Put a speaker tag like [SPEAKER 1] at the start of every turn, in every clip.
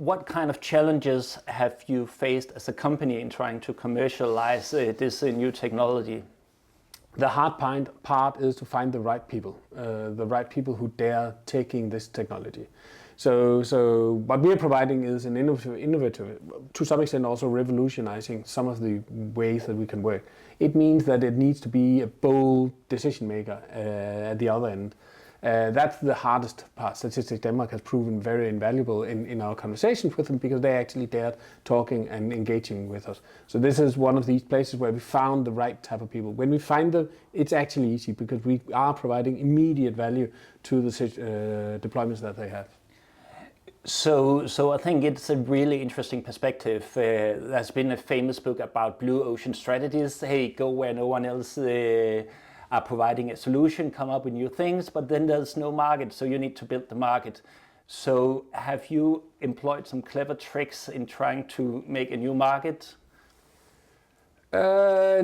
[SPEAKER 1] what kind of challenges have you faced as a company in trying to commercialize this new technology?
[SPEAKER 2] The hard part is to find the right people who dare taking this technology. So what we are providing is an innovative, to some extent also revolutionizing some of the ways that we can work. It means that it needs to be a bold decision maker at the other end. That's the hardest part. Statistics Denmark has proven very invaluable in our conversations with them because they actually dared talking and engaging with us. So this is one of these places where we found the right type of people. When we find them, it's actually easy because we are providing immediate value to the deployments that they have.
[SPEAKER 1] So I think it's a really interesting perspective. There's been a famous book about blue ocean strategies. Hey, go where no one else are providing a solution, come up with new things, but then there's no market, so you need to build the market. So have you employed some clever tricks in trying to make a new market?
[SPEAKER 2] I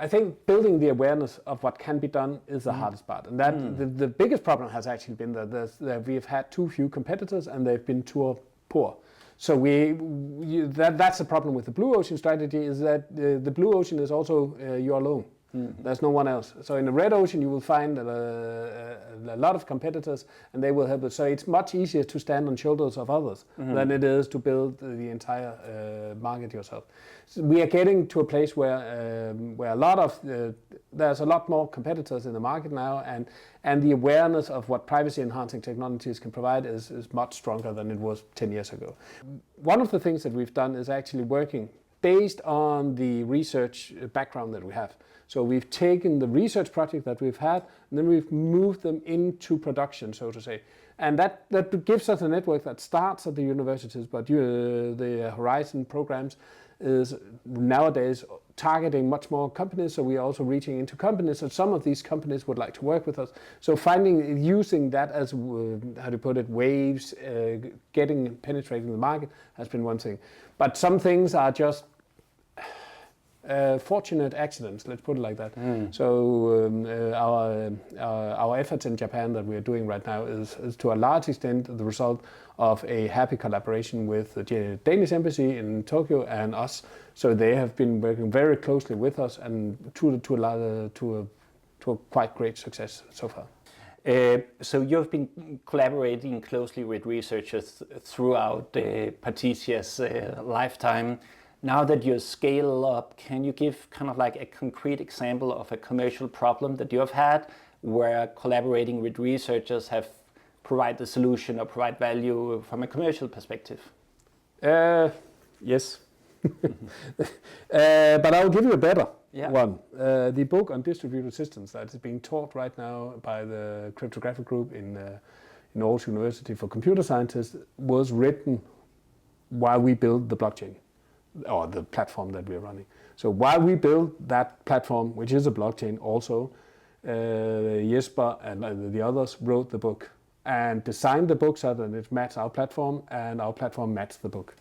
[SPEAKER 2] think building the awareness of what can be done is the hardest part, and that the biggest problem has actually been that we've had too few competitors and they've been too poor. So that's the problem with the blue ocean strategy, is that the blue ocean is also you're alone. There's no one else. So in the red ocean you will find a lot of competitors and they will help us. So it's much easier to stand on shoulders of others than it is to build the entire market yourself. So we are getting to a place where there's a lot more competitors in the market now, and the awareness of what privacy enhancing technologies can provide is much stronger than it was 10 years ago. One of the things that we've done is actually working based on the research background that we have. So we've taken the research project that we've had, and then we've moved them into production, so to say. And that gives us a network that starts at the universities, but the Horizon programs is nowadays targeting much more companies, so we are also reaching into companies, and some of these companies would like to work with us. So using that as, how to put it, waves, penetrating the market has been one thing. But some things are just fortunate accidents, let's put it like that. So our efforts in Japan that we are doing right now is to a large extent the result of a happy collaboration with the Danish embassy in Tokyo and us. So they have been working very closely with us, and to a quite great success so far.
[SPEAKER 1] So you've been collaborating closely with researchers throughout Partisia's lifetime. Now that you scale up, can you give kind of like a concrete example of a commercial problem that you have had where collaborating with researchers have provided the solution or provide value from a commercial perspective?
[SPEAKER 2] Yes. But I'll give you a better one. The book on distributed systems that is being taught right now by the cryptographic group in Aarhus University for computer scientists was written while we built the blockchain, or the platform that we're running. So while we build that platform, which is a blockchain also, Jesper and the others wrote the book and designed the book so that it matched our platform, and our platform matched the book.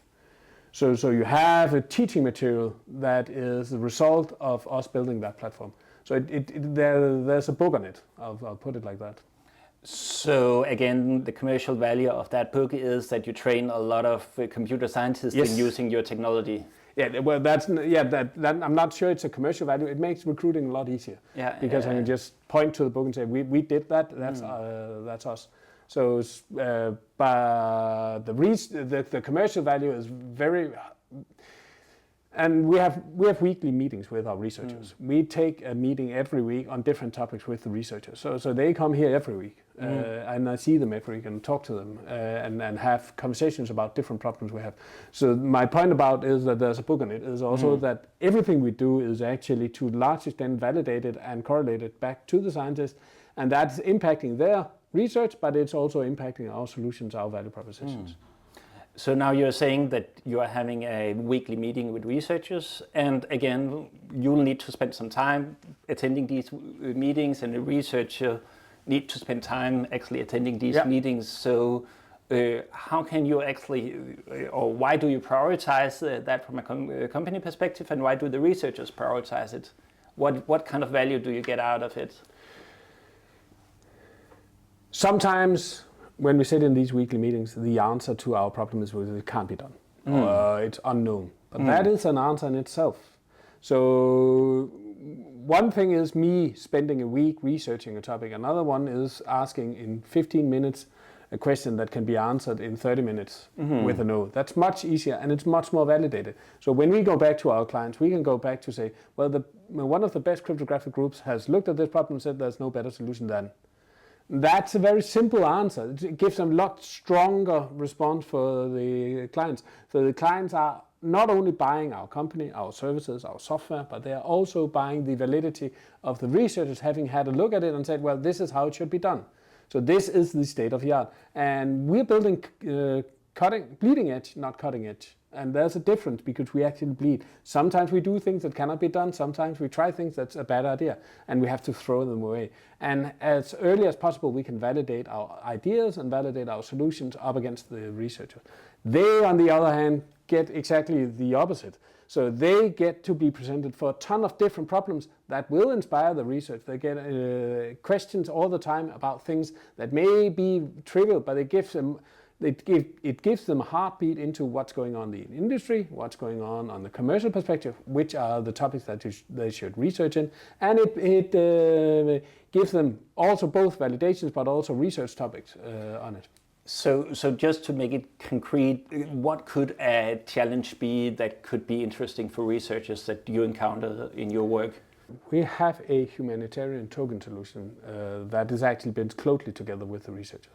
[SPEAKER 2] So you have a teaching material that is the result of us building that platform. So there's a book on it, I'll put it like that.
[SPEAKER 1] So again, the commercial value of that book is that you train a lot of computer scientists in using your technology.
[SPEAKER 2] Yeah, well, I'm not sure it's a commercial value. It makes recruiting a lot easier. Because I can just point to the book and say, we did that. That's us. So, but the commercial value is very. And we have weekly meetings with our researchers. We take a meeting every week on different topics with the researchers. So they come here every week, and I see them every week and talk to them and have conversations about different problems we have. So my point about is that there's a book on it is also that everything we do is actually to a large extent validated and correlated back to the scientists, and that's impacting their research, but it's also impacting our solutions, our value propositions.
[SPEAKER 1] So now you're saying that you are having a weekly meeting with researchers, and again, you'll need to spend some time attending these meetings, and the researcher need to spend time actually attending these meetings. So how can you actually, or why do you prioritize that from a company perspective, and why do the researchers prioritize it? What kind of value do you get out of it?
[SPEAKER 2] Sometimes when we sit in these weekly meetings, the answer to our problem is it can't be done. It's unknown. But that is an answer in itself. So one thing is me spending a week researching a topic. Another one is asking in 15 minutes a question that can be answered in 30 minutes with a no. That's much easier and it's much more validated. So when we go back to our clients, we can go back to say, well, one of the best cryptographic groups has looked at this problem and said there's no better solution than. That's a very simple answer. It gives them a lot stronger response for the clients. So the clients are not only buying our company, our services, our software, but they are also buying the validity of the researchers having had a look at it and said, well, this is how it should be done. So this is the state of the art. And we're building bleeding edge, not cutting edge. And there's a difference because we actually bleed. Sometimes we do things that cannot be done. Sometimes we try things that's a bad idea and we have to throw them away. And as early as possible, we can validate our ideas and validate our solutions up against the researchers. They, on the other hand, get exactly the opposite. So they get to be presented for a ton of different problems that will inspire the research. They get questions all the time about things that may be trivial, but it gives them a heartbeat into what's going on in the industry, what's going on the commercial perspective, which are the topics that they should research in, and it gives them also both validations but also research topics on it.
[SPEAKER 1] So just to make it concrete, what could a challenge be that could be interesting for researchers that you encounter in your work?
[SPEAKER 2] We have a humanitarian token solution that is actually built closely together with the researchers.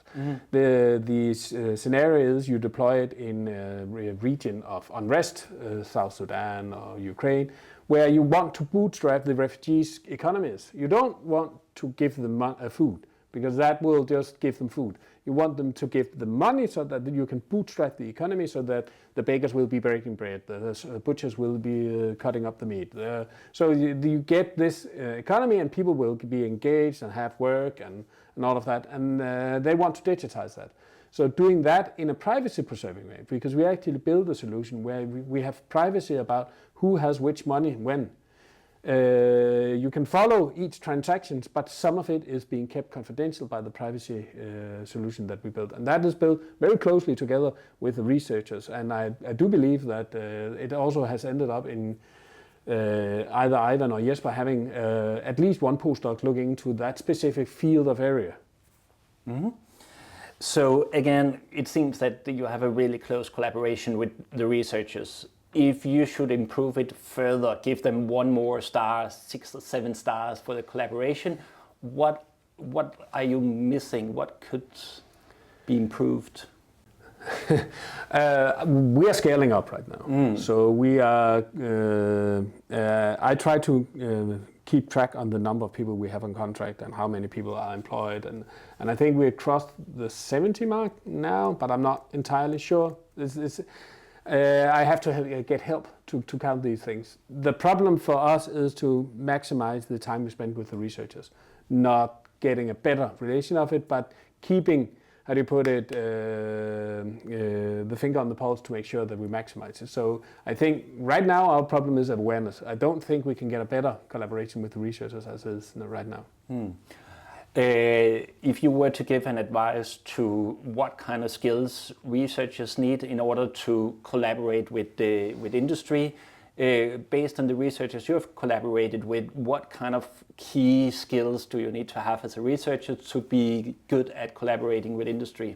[SPEAKER 2] The scenario is you deploy it in a region of unrest, South Sudan or Ukraine, where you want to bootstrap the refugees' economies. You don't want to give them food, because that will just give them food. You want them to give them money so that you can bootstrap the economy, so that the bakers will be breaking bread, the butchers will be cutting up the meat. So you get this economy and people will be engaged and have work and all of that, and they want to digitize that. So doing that in a privacy preserving way, because we actually build a solution where we have privacy about who has which money when. You can follow each transaction, but some of it is being kept confidential by the privacy solution that we built. And that is built very closely together with the researchers. And I do believe that it also has ended up in either Ivan or Jesper having at least one postdoc looking into that specific field of area.
[SPEAKER 1] Mm-hmm. So again, it seems that you have a really close collaboration with the researchers. If you should improve it further, give them 1 more star, 6 or 7 stars for the collaboration, what are you missing? What could be improved?
[SPEAKER 2] We are scaling up right now. So we are, I try to keep track on the number of people we have on contract and how many people are employed. And I think we crossed the 70 mark now, but I'm not entirely sure. I have to get help to count these things. The problem for us is to maximize the time we spend with the researchers, not getting a better relation of it, but keeping, how do you put it, the finger on the pulse to make sure that we maximize it. So I think right now our problem is awareness. I don't think we can get a better collaboration with the researchers as is right now.
[SPEAKER 1] If you were to give an advice to what kind of skills researchers need in order to collaborate with industry, based on the researchers you have collaborated with, what kind of key skills do you need to have as a researcher to be good at collaborating with industry?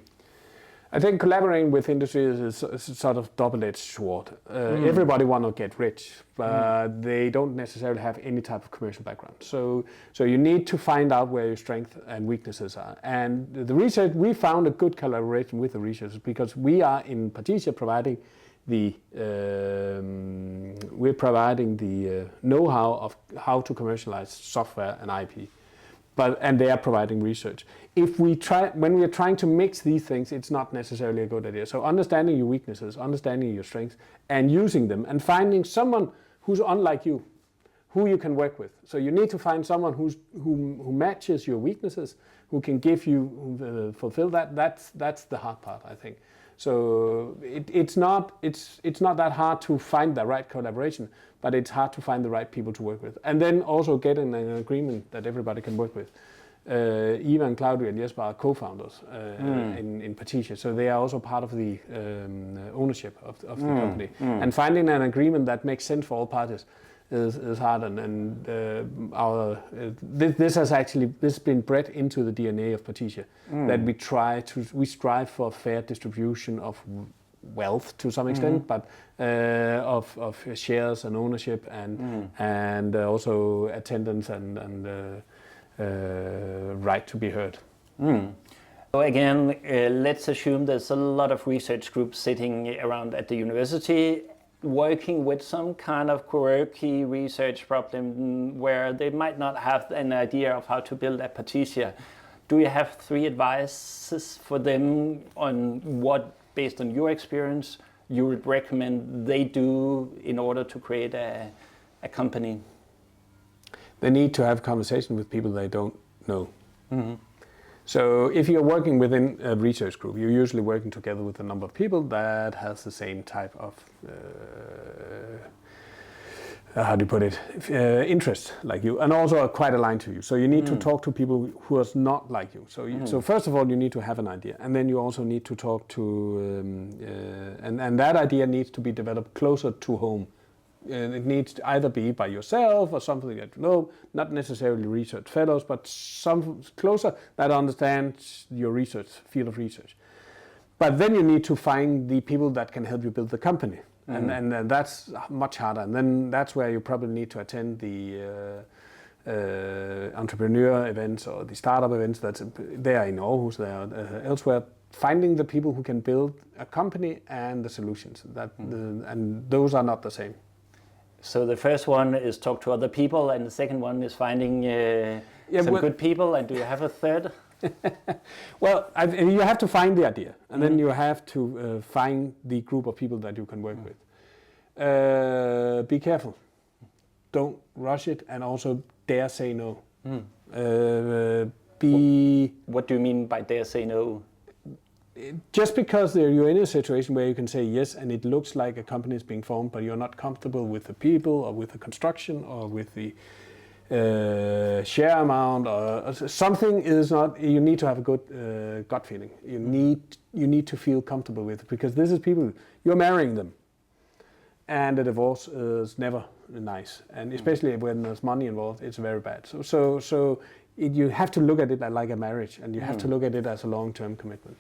[SPEAKER 2] I think collaborating with industry is sort of double-edged sword. Everybody want to get rich, but they don't necessarily have any type of commercial background. So you need to find out where your strengths and weaknesses are. And the research, we found a good collaboration with the researchers because we are in Partisia providing the know-how of how to commercialize software and IP. And they are providing research. When we are trying to mix these things, it's not necessarily a good idea. So understanding your weaknesses, understanding your strengths, and using them, and finding someone who's unlike you, who you can work with. So you need to find someone who matches your weaknesses, who can give you fulfill that. That's the hard part, I think. So it's not that hard to find the right collaboration, but it's hard to find the right people to work with, and then also get an agreement that everybody can work with. Eva and Claudia and Jesper are co-founders in Partisia, so they are also part of the ownership of the company. And finding an agreement that makes sense for all parties is hard, and this has been bred into the DNA of Partisia, that we strive for fair distribution of wealth to some extent, but of shares and ownership and also attendance and right to be heard.
[SPEAKER 1] So again, let's assume there's a lot of research groups sitting around at the university working with some kind of quirky research problem where they might not have an idea of how to build a Partisia. Do you have 3 advices for them on what, based on your experience, you would recommend they do in order to create a company?
[SPEAKER 2] They need to have conversation with people they don't know. So if you're working within a research group, you're usually working together with a number of people that has the same type of, interest like you, and also are quite aligned to you. So you need to talk to people who are not like you. So first of all, you need to have an idea, and then you also need to talk to, and that idea needs to be developed closer to home. It needs to either be by yourself or something that you know, not necessarily research fellows, but some closer that understands your research, field of research. But then you need to find the people that can help you build the company. And that's much harder. And then that's where you probably need to attend the entrepreneur events or the startup events. They are in Aarhus, they are elsewhere. Finding the people who can build a company and the solutions. And those are not the same.
[SPEAKER 1] So the first one is talk to other people, and the second one is finding some good people. And do you have a third?
[SPEAKER 2] Well, you have to find the idea, and then you have to find the group of people that you can work with. Be careful. Don't rush it, and also dare say no.
[SPEAKER 1] What do you mean by dare say no?
[SPEAKER 2] Just because you're in a situation where you can say yes and it looks like a company is being formed, but you're not comfortable with the people or with the construction or with the share amount or something is not, you need to have a good gut feeling. You need to feel comfortable with it, because this is people, you're marrying them, and a divorce is never nice, and especially when there's money involved, it's very bad. So you have to look at it like a marriage, and you have to look at it as a long-term commitment.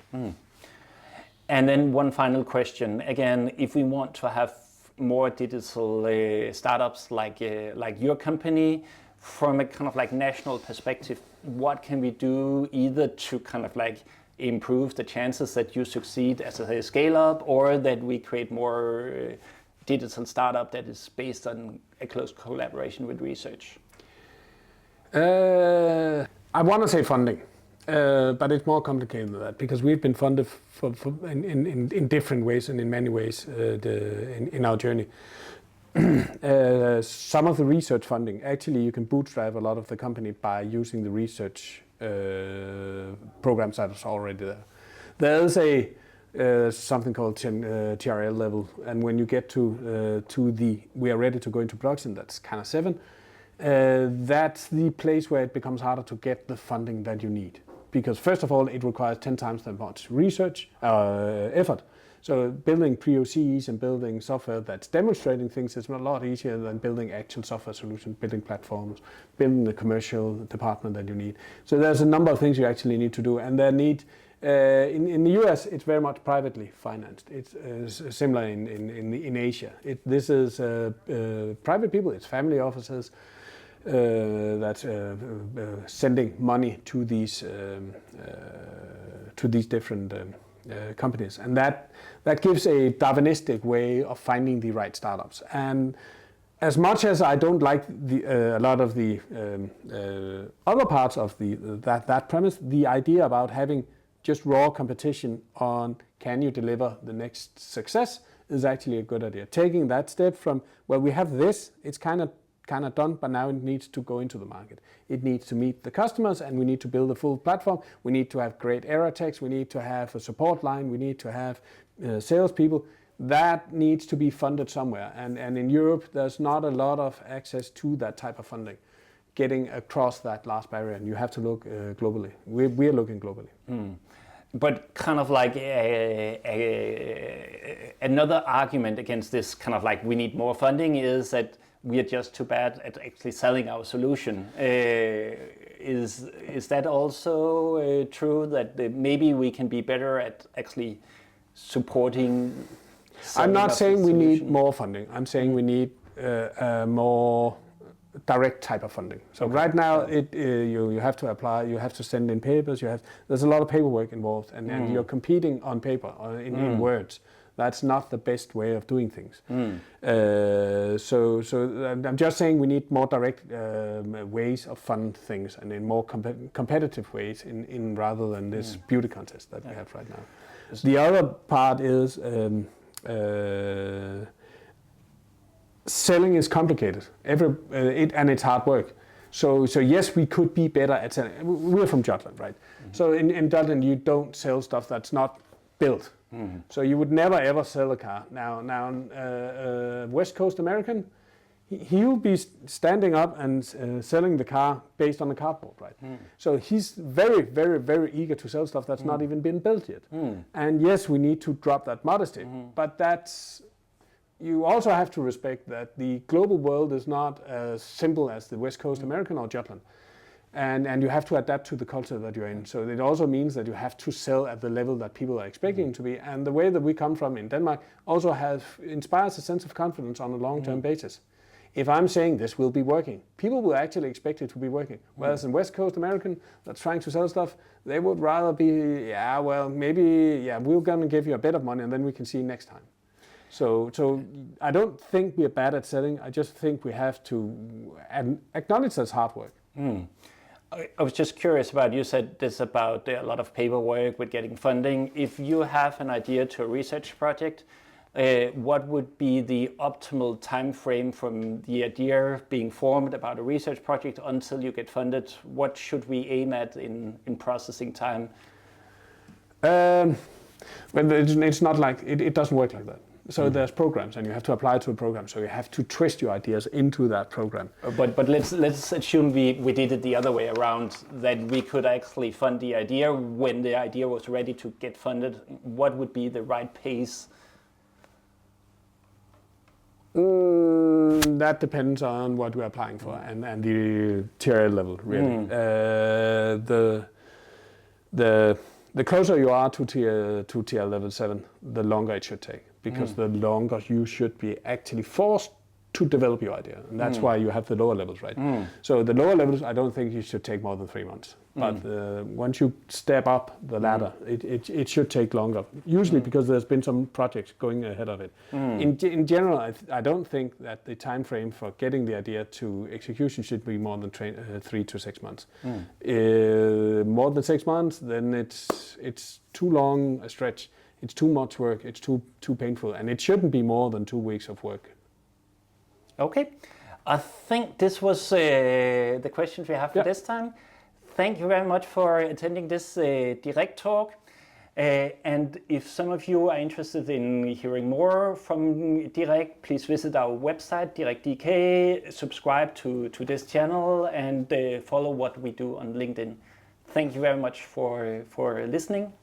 [SPEAKER 1] And then one final question. Again, if we want to have more digital startups like your company, from a kind of like national perspective, what can we do either to kind of like improve the chances that you succeed as a scale-up, or that we create more digital startup that is based on a close collaboration with research?
[SPEAKER 2] I want to say funding, but it's more complicated than that, because we've been funded in different ways and in many ways in our journey. Some of the research funding, actually you can bootstrap a lot of the company by using the research programs that is already there. There is something called TRL level, and when you get to we are ready to go into production, that's kind of 7. That's the place where it becomes harder to get the funding that you need, because first of all it requires 10 times that much research effort. So building POCs and building software that's demonstrating things is a lot easier than building actual software solutions, building platforms, building the commercial department that you need. So there's a number of things you actually need to do, and there need in the US it's very much privately financed. It's similar in Asia. This is private people, it's family offices that's sending money to these different companies, and that gives a Darwinistic way of finding the right startups. And as much as I don't like a lot of the other parts of that premise, the idea about having just raw competition on can you deliver the next success is actually a good idea. Taking that step from, well, we have this, it's kind of done, but now it needs to go into the market. It needs to meet the customers, and we need to build a full platform. We need to have great error checks. We need to have a support line. We need to have salespeople. That needs to be funded somewhere. And in Europe, there's not a lot of access to that type of funding. getting across that last barrier, and you have to look globally. We are looking globally.
[SPEAKER 1] But kind of like another argument against this kind of like we need more funding is that we are just too bad at actually selling our solution. Is that also true that maybe we can be better at actually supporting?
[SPEAKER 2] I'm not saying we need more funding. I'm saying we need a more direct type of funding. So right now, you have to apply, you have to send in papers. There's a lot of paperwork involved, and you're competing on paper or in words. That's not the best way of doing things. So I'm just saying we need more direct ways of fund things and in more competitive ways in rather than this beauty contest that we have right now. The other part is selling is complicated. And it's hard work. So yes, we could be better at selling. We're from Jutland, right? So in Jutland, you don't sell stuff that's not built. So you would never ever sell a car. Now, West Coast American, he'll be standing up and selling the car based on the cardboard, right? So he's very, very, very eager to sell stuff that's not even been built yet. And yes, we need to drop that modesty, but you also have to respect that the global world is not as simple as the West Coast American or Jutland. And you have to adapt to the culture that you're in. So it also means that you have to sell at the level that people are expecting to be. And the way that we come from in Denmark also inspires a sense of confidence on a long-term basis. If I'm saying this will be working, people will actually expect it to be working. Whereas in West Coast American that's trying to sell stuff, they would rather be, we're going to give you a bit of money and then we can see next time. So I don't think we're bad at selling. I just think we have to acknowledge that's hard work.
[SPEAKER 1] I was just curious about, you said this about a lot of paperwork with getting funding. If you have an idea to a research project, what would be the optimal time frame from the idea being formed about a research project until you get funded? What should we aim at in processing time?
[SPEAKER 2] Well, it's not like, it doesn't work like that. So there's programs, and you have to apply to a program. So you have to twist your ideas into that program.
[SPEAKER 1] But let's assume we did it the other way around, that we could actually fund the idea when the idea was ready to get funded. What would be the right pace?
[SPEAKER 2] That depends on what we're applying for and the TRL level, really. The closer you are to TL level 7, the longer it should take. Because the longer you should be actually forced to develop your idea. And that's why you have the lower levels, right? So the lower levels, I don't think you should take more than 3 months. But once you step up the ladder, it should take longer. Usually because there's been some projects going ahead of it. In general, I don't think that the time frame for getting the idea to execution should be more than 3 to 6 months. More than 6 months, then it's too long a stretch. It's too much work, it's too painful, and it shouldn't be more than 2 weeks of work.
[SPEAKER 1] Okay, I think this was the questions we have for this time. Thank you very much for attending this direct talk. And if some of you are interested in hearing more from Direct, please visit our website, Direct.dk, subscribe to this channel, and follow what we do on LinkedIn. Thank you very much for listening.